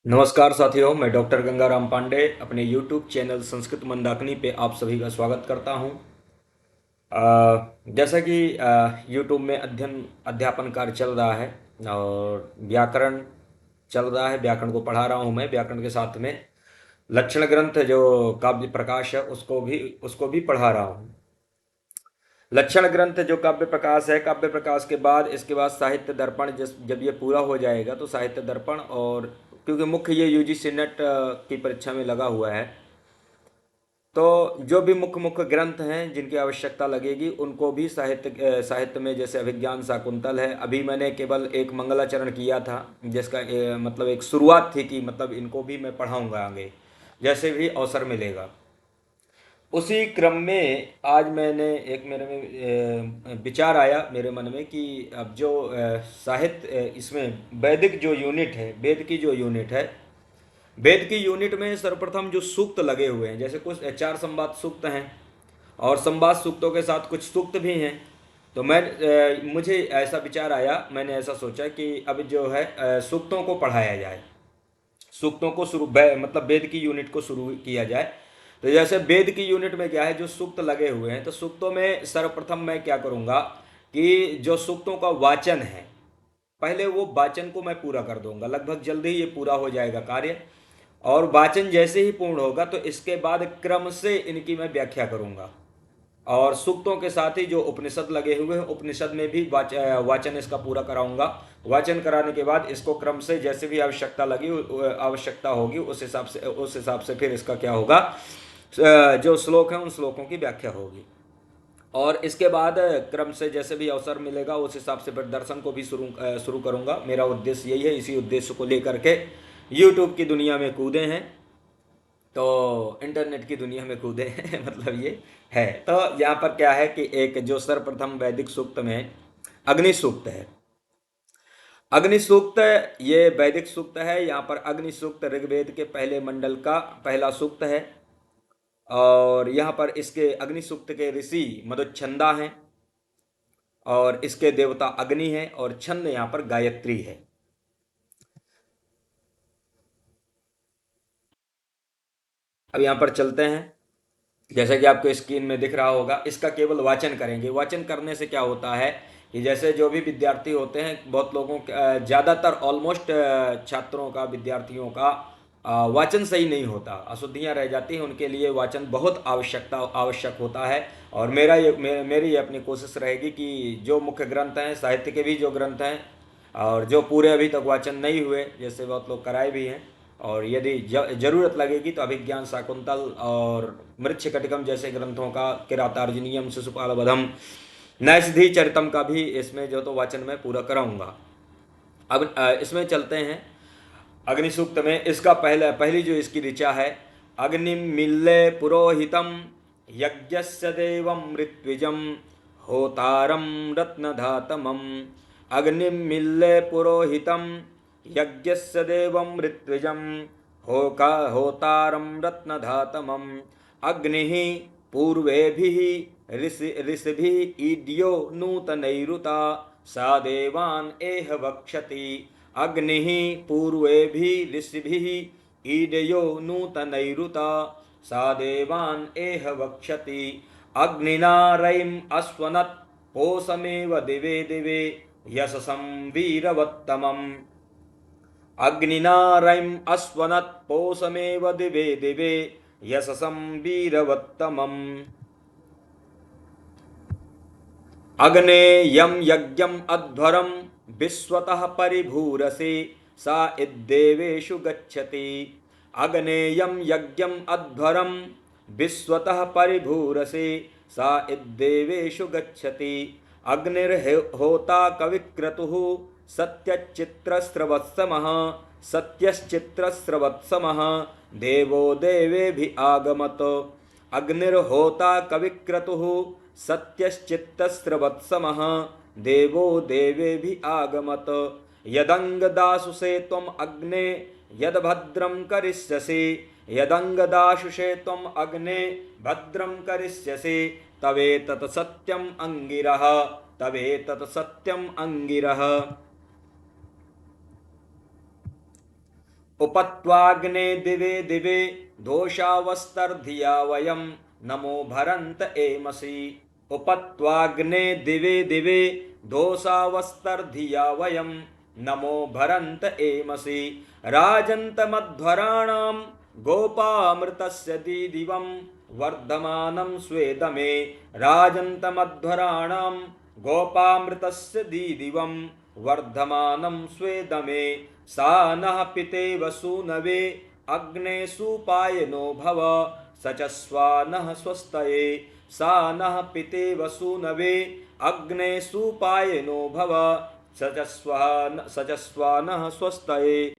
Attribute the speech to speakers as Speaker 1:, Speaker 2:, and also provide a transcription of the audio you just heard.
Speaker 1: नमस्कार साथियों, मैं डॉक्टर गंगाराम पांडे अपने YouTube चैनल संस्कृत मंदाकिनी पे आप सभी का स्वागत करता हूँ। जैसा कि YouTube में अध्यापन कार्य चल रहा है और व्याकरण चल रहा है। व्याकरण को पढ़ा रहा हूँ मैं। व्याकरण के साथ में लक्षण ग्रंथ जो काव्य प्रकाश है उसको भी पढ़ा रहा हूँ। लक्षण ग्रंथ जो काव्य प्रकाश है, काव्य प्रकाश के बाद इसके बाद साहित्य दर्पण, जब ये पूरा हो जाएगा तो साहित्य दर्पण, और क्योंकि मुख्य ये यूजीसी नेट की परीक्षा में लगा हुआ है, तो जो भी मुख्य मुख्य ग्रंथ हैं जिनकी आवश्यकता लगेगी उनको भी साहित्य में, जैसे अभिज्ञान शाकुंतल है। अभी मैंने केवल एक मंगलाचरण किया था, जिसका मतलब एक शुरुआत थी कि मतलब इनको भी मैं पढ़ाऊंगा आगे जैसे भी अवसर मिलेगा। उसी क्रम में आज मैंने एक मेरे में विचार आया मेरे मन में कि अब जो साहित्य इसमें वैदिक जो यूनिट है, वेद की जो यूनिट है, वेद की यूनिट में सर्वप्रथम जो सूक्त लगे हुए हैं, जैसे कुछ चार संवाद सूक्त हैं और संवाद सूक्तों के साथ कुछ सूक्त भी हैं। तो मुझे ऐसा विचार आया, मैंने ऐसा सोचा कि अब जो है सूक्तों को पढ़ाया जाए। सूक्तों को मतलब वेद की यूनिट को शुरू किया जाए। तो जैसे वेद की यूनिट में क्या है, जो सूक्त लगे हुए हैं, तो सूक्तों में सर्वप्रथम मैं क्या करूँगा कि जो सूक्तों का वाचन है, पहले वो वाचन को मैं पूरा कर दूंगा। लगभग जल्दी ही ये पूरा हो जाएगा कार्य। और वाचन जैसे ही पूर्ण होगा तो इसके बाद क्रम से इनकी मैं व्याख्या करूंगा। और सूक्तों के साथ ही जो उपनिषद लगे हुए हैं, उपनिषद में भी वाचन इसका पूरा कराऊंगा। वाचन कराने के बाद इसको क्रम से जैसे भी आवश्यकता होगी उस हिसाब से फिर इसका क्या होगा, जो श्लोक हैं उन श्लोकों की व्याख्या होगी। और इसके बाद क्रम से जैसे भी अवसर मिलेगा उस हिसाब से फिर दर्शन को भी शुरू करूंगा। मेरा उद्देश्य यही है, इसी उद्देश्य को लेकर के यूट्यूब की दुनिया में कूदे हैं, तो इंटरनेट की दुनिया में कूदे हैं मतलब ये है। तो यहाँ पर क्या है कि एक जो सर्वप्रथम वैदिक सूक्त में अग्नि सूक्त है। अग्नि सूक्त ये वैदिक सूक्त है। यहाँ पर अग्नि सूक्त ऋग्वेद के पहले मंडल का पहला सूक्त है। और यहाँ पर इसके अग्नि सूक्त के ऋषि मधुच्छंदा हैं और इसके देवता अग्नि है और छंद यहाँ पर गायत्री है। अब यहाँ पर चलते हैं। जैसा कि आपको स्क्रीन में दिख रहा होगा, इसका केवल वाचन करेंगे। वाचन करने से क्या होता है कि जैसे जो भी विद्यार्थी होते हैं, बहुत लोगों ज़्यादातर ऑलमोस्ट छात्रों का, विद्यार्थियों का वाचन सही नहीं होता, अशुद्धियाँ रह जाती हैं। उनके लिए वाचन बहुत आवश्यक होता है। और मेरी ये अपनी कोशिश रहेगी कि जो मुख्य ग्रंथ हैं, साहित्य के भी जो ग्रंथ हैं और जो पूरे अभी तक वाचन नहीं हुए, जैसे बहुत लोग कराए भी हैं, और यदि जरूरत लगेगी तो अभिज्ञान शाकुंतल और मृच्छकटिकम जैसे ग्रंथों का, किरातार्जुनीयम, शिशुपाल वधम, नैषधि चरितम का भी इसमें जो तो वाचन मैं पूरा कराऊंगा। अब इसमें चलते हैं अग्नि सूक्त में। इसका पहली जो इसकी ऋचा है, अग्निम मिल्ले पुरोहितम यज्ञस्य देवम ऋत्विजम होतारम रत्नधातमम। अग्निम मिल्ले पुरोहितम यज्ञस्य देवम ऋत्विजम होतारम रत्नधातमम। अग्निः पूर्वेभिः ऋषिभिः ईड्यो नूतनैरुता सा देवान् एह वक्षति। अग्निः पूर्वेभिः ऋषिभिः ईडयो नूतनैरुता सा देवान् एह वक्षति। अग्निना रयिम् अस्वनत् पोषमेव दिवे दिवे यशसं वीरवत्तमम्। अग्निना रयिम् अस्वनत् पोषमेव दिवे दिवे यशसं वीरवत्तमम्। अग्ने यं यज्ञम् अध्वरं विश्वतः परिभूरसि सा इद्देवेषु गच्छति। अग्ने यं यज्ञम् अध्वरं विश्वतः परिभूरसि सा इद्देवेषु गच्छति। अग्निर्होता कविक्रतुः सत्यश्चित्रस्रवत्समः सत्यश्चित्रस्रवत्समः देवो देवेभिः आगमत्। अग्निर्होता कविक्रतुः सत्यश्चित्तस्रवत्समः देवो देवेभिः आगमत्। यदङ्गदाशुषे त्वम् अग्ने यद्भद्रं करिष्यसि यदङ्गदाशुषे त्वम् अग्ने भद्रं करिष्यसि तवेतत् सत्यम् अंगिरः तवेतत् सत्यम् अंगिरः। उपत्वाग्ने दिवे दिवे दोषावस्तर्धिया वयं नमो भरन्त एमसि। उपत्वाग्ने दिवे दिवे दोषावस्तर्धिया वयं नमो भरन्त एमसि। राजन्तमध्वराणां गोपामृतस्य दीदिवं वर्धमानं स्वेदमे। राजन्तमध्वराणां गोपामृतस्य दीदिवं वर्धमानं स्वेदमे। सा नः पितेव सूनवे अग्ने सुपायनो भव सचस्वा नः स्वस्तये। सा नः पितेव सूनवे अग्ने सुपायनो भव सचस्वा नः स्वस्तये।